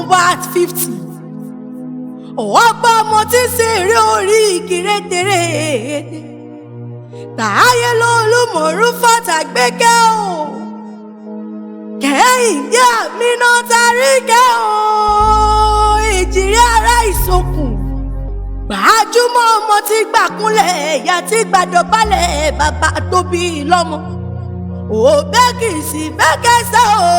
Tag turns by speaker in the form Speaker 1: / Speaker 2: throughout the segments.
Speaker 1: over at 50. Ọ̀pọ̀ ọmọ tí ń ṣeré orí kìrètèrè tààyè lólùmọ̀rún fàtàgbẹ́kẹ́ o. Kẹ́hìndé Àmínà Taríkẹ́ o. Èjìrẹ́ ará Ìsokùn. Gbajúmọ̀ ọmọ tí gbàkúnlẹ̀ ìyá tí gbàdọ̀bálẹ̀ bàbá tó bí lọ́mọ. Òbẹ́kìsì bẹ́kẹ́sẹ̀ o.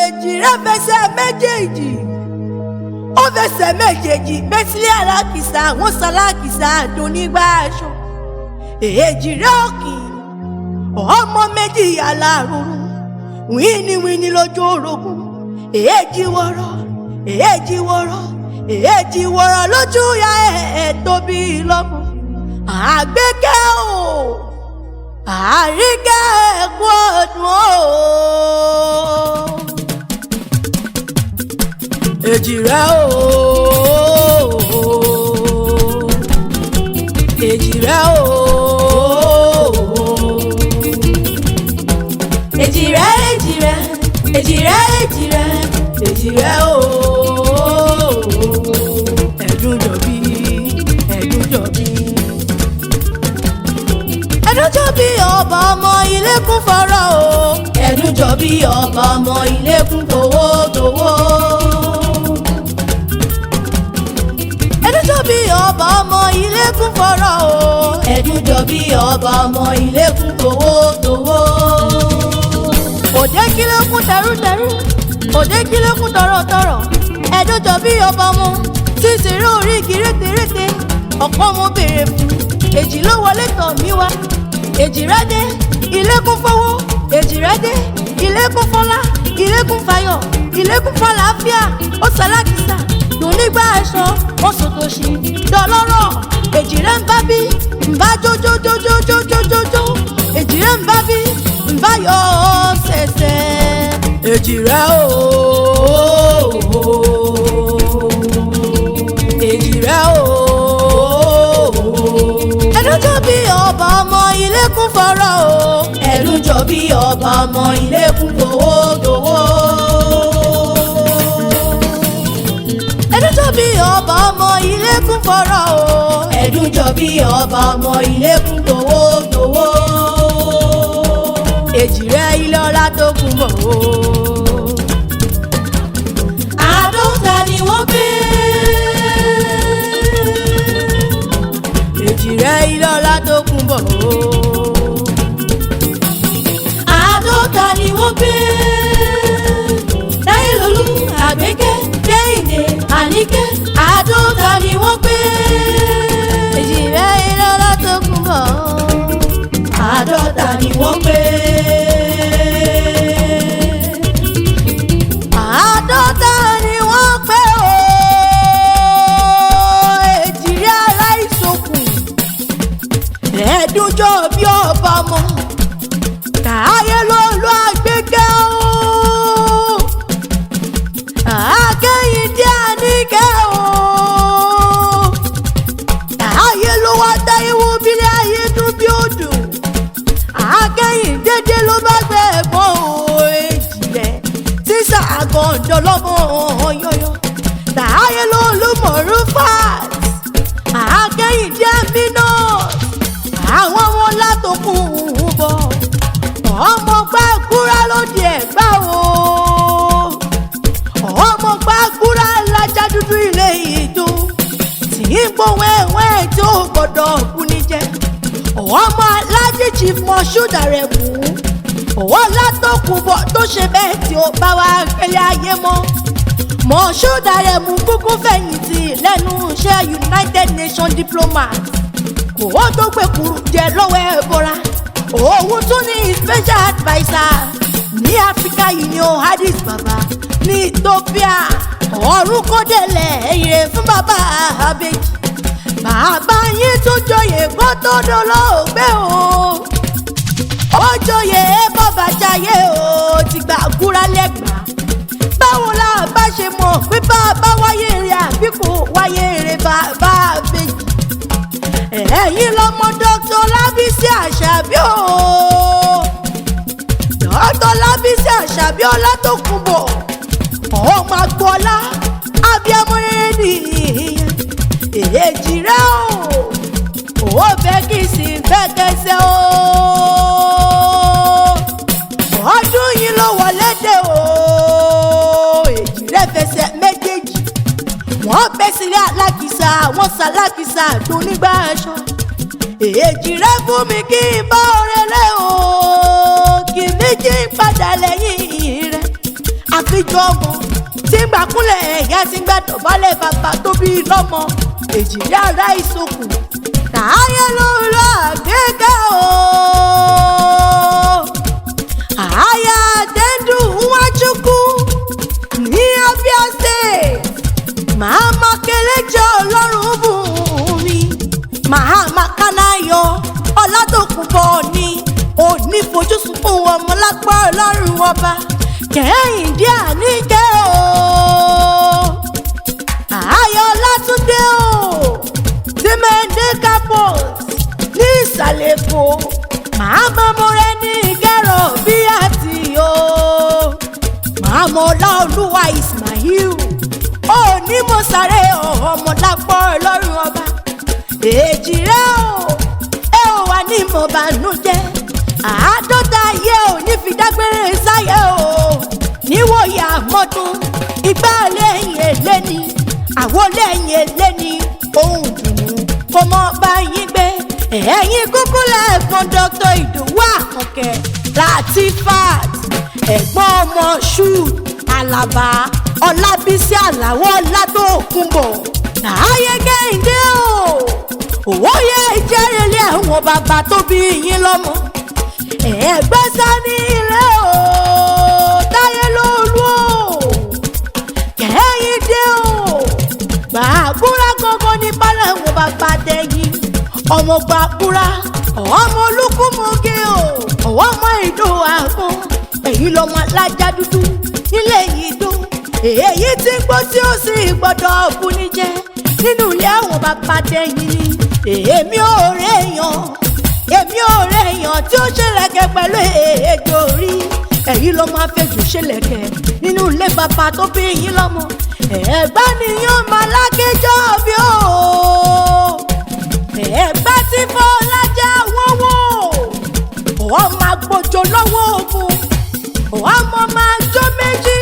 Speaker 1: Èjìrẹ́ fẹsẹ̀ méjèèjì. Ó fẹsẹ̀ méjèèjì bẹ́sílẹ̀ alákìsà wọ́n ṣalákìsà dùn nígbà aṣọ. Èjìrẹ́ òkì ọmọ méjì alárùn wíníwíní lójú orogún. Èjì wọ̀rọ̀ lójú ya ẹ̀ tóbi lọ́mọ. Àgbékẹ́ o Àríkẹ́ ẹ̀kú ọdún o. Èjìrẹ́ o Èjìrẹ́ o Èjìrẹ́ o Ẹ̀dúnjọ́bí ọba ọmọ ilé kún fọ́rọ̀ o. Ẹ̀dúnjọ́bí ọba ọmọ ilé kún towó. Ẹ̀dúnjọ́bí ọba ọmọ ilé kún fọ́rọ̀ o. Ẹ̀dúnjọ́bí ọba ọmọ ilé kún towó. Òde kílókún tẹrútẹrú, òde kílókún tọ̀rọ̀tọ̀rọ̀. Ẹ̀dúnjọ́bí ọba ọmọ tí ìṣeré orí kìrètèrètè ọ̀pọ̀ ọmọ béèrè fún. Èjì ló wọlé tọ̀ mí wá. Èjìrẹ́ dé ilé kún fowó. Èjìrẹ́ dé ilé kún fọlá. Ilé kún fayọ̀. Ilé kún fàlàáfíà. Ó ṣalákìsà dùn nígbà aṣọ. Ó ṣòtòṣì dọlọ́rọ̀. Èjìrẹ́ ń bá bí ń bá jójójójójójójó. Èjìrẹ́ ń bá bí ń bá yọ ṣẹ̀ṣẹ̀. Èjìrẹ́ o Èjìrẹ́ o. Ẹ̀dúnjọ́bí ọba ọmọ ilé kún fọ́rọ̀ o. Ẹ̀dúnjọ́bí ọba ọmọ ilé kún towó. Ẹ̀dúnjọ́bí ọba ọmọ ilé kún fọ́rọ̀ o. Ẹ̀dúnjọ́bí ọba ọmọ ilé kún towó. Èjìrẹ́ ilé Olatokunbo o. Àádọ́ta ni wọ́n gbé. Èjìrẹ́ ilé Olatokunbo o. Àádọ́ta ni wọ́n gbé. Táyélolú, Àgbékẹ́, Kẹ́hìndé, Àníkẹ́. Àádọ́ta ni wọ́n gbé. Èjìrẹ́ ilé Olatokunbo o. Àádọ́ta ni wọ́n gbé. Àádọ́ta ni wọ́n gbé o. Èjìrẹ́ ará Ìsokùn. Ẹ̀dúnjọ́bí ọba ọmọ tààyè lólú Àgbékẹ́ o. Kẹ́hìndé Àníkẹ́ o. Tààyè ló wá dáyé wo bílẹ̀ ayé dún bí odò. Kẹ́hìndé dé ló bá gbẹ ẹ̀gbọ́n o. Èjìrẹ́ sísà àgọ̀ǹdọ̀ lọ́mọ yọ̀yọ̀. Tààyè lólú mọ̀rún fàt. Kẹ́hìndé Àmínà àwọn ọmọ Olatokunbo. Ọmọ gbàgúrà lóde Ẹ̀gbá o. Ọmọ gbàgúrà lájà dúdú ilé ìdó. Tí ń gbóhùn ẹ̀wọ̀n tí ó gbọ́dọ̀ kú ní jẹ. Ọmọ Aláàjì Chief Moshood Aremu. Olatokunbo tó ṣe bẹ́ẹ̀ tí ó bá wá gbélé ayé mọ́. Moshood Aremu kúkú fẹ̀yìntì lẹ́nu iṣẹ́ United Nations diplomat. Kò tó gbé kúrú jẹ lọ́wọ́ Ẹ̀bọ̀ra. Òun tún ní special adviser ní Africa Union Addis Ababa ní Ethiopia. Ọ̀run kó délẹ̀ ire fún bàbá Abéjì. Bàbá yín tún joyè kó tó dolóògbé o. Ó joyè bọ́bà jayé o. Ti gbàgúrà lẹ́gbàá. Báwo la bá ṣe mọ̀ pé bàbá wáyé rẹ̀ àbí kò wáyé rẹ̀ bàbá Abéjì? Ẹ̀yin lọmọ Dr. Lábísí Àṣàbí o. Dr. Lábísí Àṣàbí Olatokunbo. ọmọ agboola abiyamọ rere nìyẹn èjì rẹ ó fẹ́ kí sì fẹ́ kẹsẹ̀ o ọdún yìí ló wọlé dé o èjì rẹ fẹsẹ̀ méjèèjì wọ́n bẹ́ sílẹ̀ alákìsà wọ́n ṣalákìsà dùn nígbà aṣọ èjì rẹ fún mi kí n bá òrèlè o kì í méjì padà lẹ́yìn rẹ àfijọ́ ọmọ tí ń gbà kúnlẹ̀ ẹ̀yà tí ń gbà dọ̀bálẹ̀ bàbá tó bí lọ́mọ èjì rẹ ara ìsokù tààyè ló rà gbẹ́gà o àyà àdẹ́ndù nwachukwu ní Abia State màmá kẹlẹ́jọ́ ọlọ́run bùn mi màmá kánáyọ Olatokunbo ní onífojúsùn fún ọmọ lápá ọlọ́run ọba Kẹ́hìndé Àníkẹ́ o àyà Ọlátúndé o tìmẹ̀ndé campus ní ìsàlẹ̀ èkó màmá mọ̀rẹ́ ní ìkẹrọ̀ bí àti o màmá Ọláolúwa Ismail onímọ̀sáré ọmọ lápá ọlọ́run ọba èjì rẹ ẹ ò wà ní ìmọ̀bànújẹ́ àádọ́ta ayé ò ní fi dágbére sáyé o níwòye àmọ́dún ìgbà lẹ́yìn eléni àwo lẹ́yìn eléni ohun dùnú kò mọ bá yín gbé ẹ̀yìn kúkú lẹ́ẹ̀kan Dr. Ìdòwú Àkànkẹ́ Latifat ẹ̀gbọ́n ọmọ ṣù Àlàbá Ọlábísí Àlàó Olatokunbo láàyè Kẹ́hìndé o òwò yẹ ìjẹ́rìlẹ̀ àwọn bàbá tó bí yín lọ́mọ ẹ̀gbẹ́ sani ilé o táyé lólu o Kẹ́hìndé o gbàgbúrà kankan ní balẹ̀ àwọn bàbá tẹ̀yìn ọmọ gbàgbúrà ọmọ olúkúmọ̀gé o ọmọ ìdó àgbọn èyí lọmọ alájà dúdú nílé yìí tó èyí tí ń gbọ́ tí ó sì gbọ́dọ̀ fún ní jẹ́ nínú ilé àwọn bàbá tẹ̀yìn ni èmi ò rèèyàn tí ó ṣẹlẹ̀kẹ̀ pẹ̀lú èjò rí èyí ló máa fẹ́jù ṣẹlẹ̀kẹ̀ nínú ilé bàbá tó bí yín lọ́mọ Ẹ̀gbá nìyàn máa lákéjọ́ bí ó Ẹ̀gbá tí Fọlájà wọ́n wò ó máa gbòjò lọ́wọ́ ogun ọmọ máa jó méjì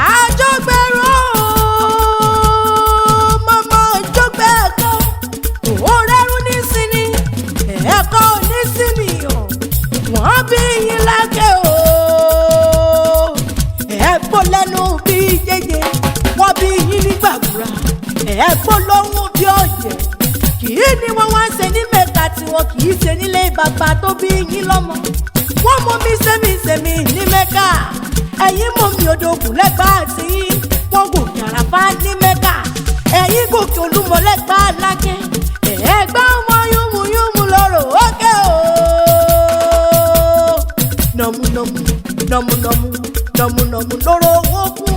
Speaker 1: àjọgbẹ̀rún mọ́mọ́ jọgbẹ̀ẹ́kọ́ òórẹ́rú nísìnyí ẹ̀kọ́ nísìnyí wọ́n bí yín lákẹ́ o ẹ̀pọ̀ lẹ́nu bí jẹjẹ wọ́n bí yín ní gbàgbúrà ẹ̀pọ̀ lọ́hùn bí ọ̀jẹ̀ kìí ni wọ́n wá ń ṣe ní mẹ́ta tí wọ́n kìí ṣe nílé bàbá tó bí yín lọ́mọ wọ́n mú mi sẹ́mi ní mẹ́ka ẹ̀yin mú mi odògùn lẹ́gbàá àti wọ́n gòkè àràfá ní mẹ́ka ẹ̀yin gòkè olúmọ lẹ́gbàá lákẹ́ ẹ̀gbá ọmọ yúnmùyúnmù lọ́rọ̀ ókè o nọ̀mùnọ̀mù lọ́rọ̀ owó kù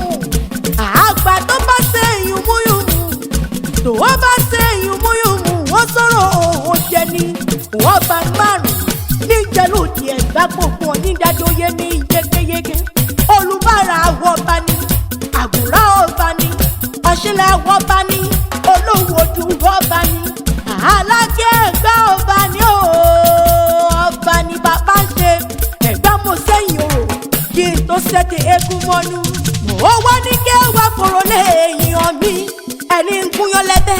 Speaker 1: àgbà tó bá ṣe yúnmùyúnmù tó wọ́n bá ṣe yúnmùyúnmù wọ́n sọ̀rọ̀ òun jẹ ní wọ́n bá márùn-ún níjẹ́ ló ti ẹ̀gbá gbogbo onídàájọ́yé ní yékéyéké olùbárà ọba ní àgùrá ọba ní ọ̀ṣìlẹ̀ ọba ní olówó ojú ọba ní alákẹ́ ẹ̀gbá ọba ní ọba ní bàbá ṣe ẹ̀gbá mo sẹ́yìn o kí n tó ṣẹ́tẹ̀ eégún mọ́nú mo wá ní kí ẹ wá fòrò lẹ́yìn ọ̀mí ẹni ń gúnyán lẹ́bẹ́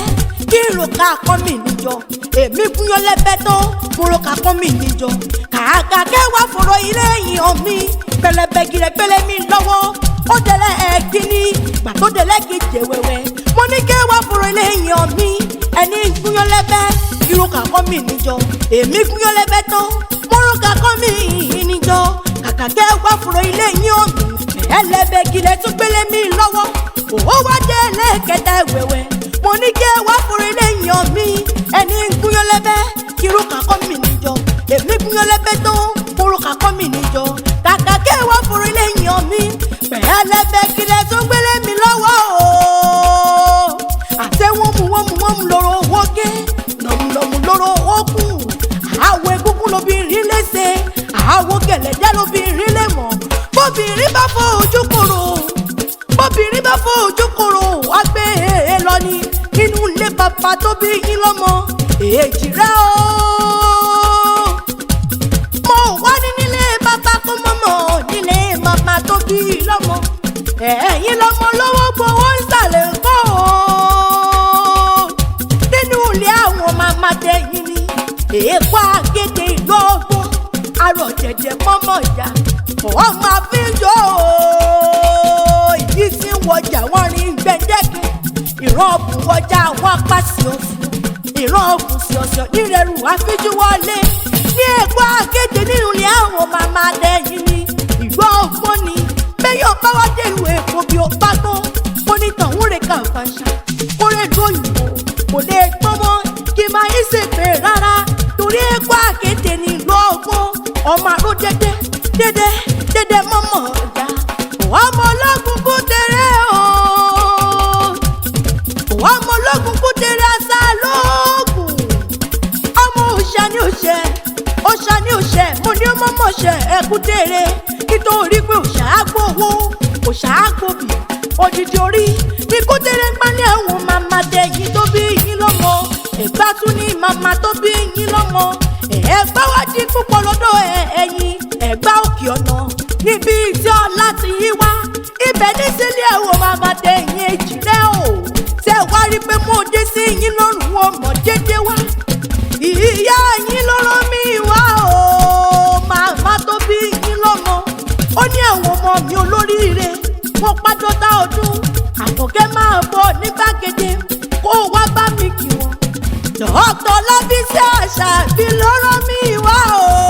Speaker 1: kí ìròkà kọ́ mi níjọ èmi gúnyán lẹ́bẹ́ tó ìròkà kọ́ mi níjọ kàkà kẹwàá fòrò ilé yìí ọ̀mí pẹlẹbẹ gírẹgbẹlẹ mi lọ́wọ́ ó dẹlẹ ẹ̀kíní gbà tó dẹlẹ kejì wẹwẹ mo ní kẹwàá fòrò ilé yìí ọ̀mí ẹni gúnyán lẹ́bẹ́ ìròkà kọ́ mi níjọ èmi gúnyán lẹ́bẹ́ tó ìròkà kọ́ mi níjọ kàkà kẹwàá fòrò ilé yìí ọ̀mí ẹlẹ́bẹ̀ gírẹ tún gbélé mi lọ́wọ́ ó wá dẹlẹ kẹta wẹwẹ mo ní kẹwàá fòrò ilé yìí ọ̀mí ẹni gúnyán lẹ́bẹ́ ìròkà kọ́ mi níjọ èmi gúnyán lẹ́bẹ́ tó ìròkà kọ́ mi níjọ kàkà kẹwàá fòrò ilé yìí ọ̀mí ẹlẹ́bẹ̀ gírẹ tún gbélé mi lọ́wọ́ o àti wọ́n mú lọ́rọ̀ owó gé nọ̀mùnọ̀mù lọ́rọ̀ owó kù àwọ̀ egúngún lóbìnrin léṣe àwọ̀ gẹ̀lẹ́dẹ́ lóbìnrin lè mọ̀ bóbìnrin bá fọ ojú kòrò bóbìnrin bá fojú kòrò wá gbé e lọ ní inú ilé bàbá tó bí yín lọ́mọ èjì rẹ̀ o. mo wá ní nílé bàbá kó mọ́mọ́ nílé màmá tó bí lọ́mọ ẹ̀yin lọ́mọ lọ́wọ́ gbowó ìsàlẹ̀ kọ́ o. nínú ilé àwọn màmá tẹ̀yìn ni èèpo àgèdè ìlú ọgbọ́n arọ̀ jẹ̀jẹ̀ mọ́mọ́ ìyá ọmọ àfihàn ìdí tí ń wọjà wọn rí gbẹ̀dẹ́kẹ́ ìran ọ̀bùn wọjà wọn pàṣẹ òsì ìran ọ̀bùn sí ọ̀sẹ̀ nírẹ̀rù àfíjú wọlé ní èèpo àgèdè nínú ilé àwọn màmá tẹ̀yìn ni ìlú ọgbọ́n ni bẹ́yọ̀ bá wá dé ìlú èkó bí ó bá gbọ́ mo ní tọ̀hún rẹ̀ kà fàṣà kó rẹ̀ lóyìnbó kò lè gbọ́n mọ́ kí máa ń ṣèpè rárá torí èkó àgèdè ní ìlú ọgbọ́n ọmọ àrò dédé mọ́mọ́ ọ̀dà ọmọ ológun kú tẹ̀rẹ̀ o ọmọ ológun kú tẹ̀rẹ̀ àṣà lóògùn ọmọ òṣà ni òṣè mo ní ọmọ mọ̀ṣẹ̀ ẹ̀kú tẹ̀rẹ̀ nítorí pé òṣà á gbowó òṣà á gbòbí òdìdí orí ní kú tẹ̀rẹ̀ ń pálí ẹ̀wọ̀n màmá tẹ̀yìn tó bí yín lọ́mọ Ẹ̀gbá tún ní màmá tó bí yín lọ́mọ Ẹ̀gbá wá di púpọ̀ lọ́dọ̀ ẹ̀yin Ẹ̀gbá òkè ọ̀nà níbi tí ọlá ti yí wá ibẹ̀ ní sílé ẹ̀wọ̀n màmá tẹ̀yìn èjì rẹ̀ o tẹ̀ wá rí pé mo dé sí yín lọ́rùn wọn mọ̀ dédé wá ìyá yín ló rán mi wá o màmá tó bí yín lọ́mọ ó ní àwọn ọmọ mi olóríire wọ́n pàdọ́ta ọdún Àkànkẹ́ máa bọ̀ ní gbàgede kó wá bá mi kí wọn Dr. Lábísí Àṣàbí ló rán mi wá o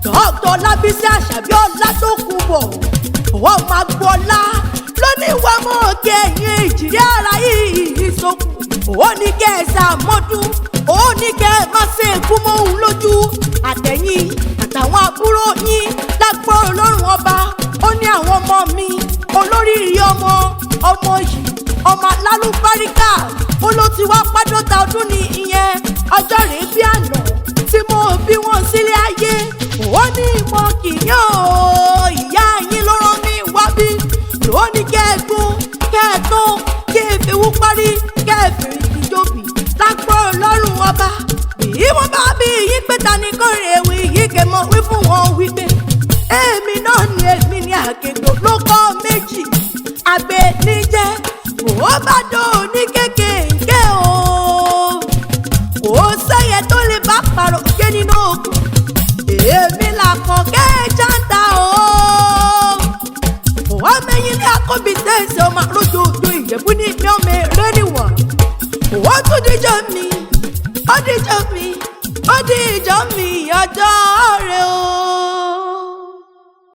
Speaker 1: Dr. Lábísí Àṣàbí Olatokunbo wọ́n máa gbọ́lá lónìí wọ́n mọ̀ kẹ́yìn ìjìrí ara yìí sókun ó ní kẹ́ ẹ ṣàmọ́dún ó ní kẹ́ ẹ má ṣe kú mọ́ òun lójú àtẹ̀yìn àtàwọn àbúrò yín lágbó Ọlọ́run ọba ó ní àwọn ọmọ mi olóríire ọmọ yìí ọmọ alálùbáríkà ó ló ti wá pàdọ́ta ọdún ní ìyẹn ọjọ́ rèé bí àná tí mo bí wọn sílé ayé ó ní ìmọ̀ kìíyàn o ìyá yín ló rán mi wá bí ló ní kẹ́ẹ̀gún kẹ́ẹ̀tún kẹ́ẹ̀fẹ̀wú parí kẹ́ẹ̀fẹ̀rẹ̀ ìjọbì lágbó Ọlọ́run ọba bí wọ́n bá bí yín pé ta ni kò rè wí yìí kẹ́ mọ̀ wí fún wọn wípé èmi náà ni èmi ni àgègbò ló kọ́ méjì àgbẹ̀ níjẹ́ ó bá dò ní kékèké o kò sẹ́yẹ tó lè bá pàrọ̀ ké nínú òkun èmi l'Àkànkẹ́ jáǹtà o wọ́n mẹ́yìn ní àkọ́bí tẹ̀sí ọmọ àròjòjò Ìjẹ̀bú ní ìpín ọmọ èrè níwọ̀n wọ́n tún díjọ́ mi ó díjọ́ mi ọjọ́ rẹ̀ o.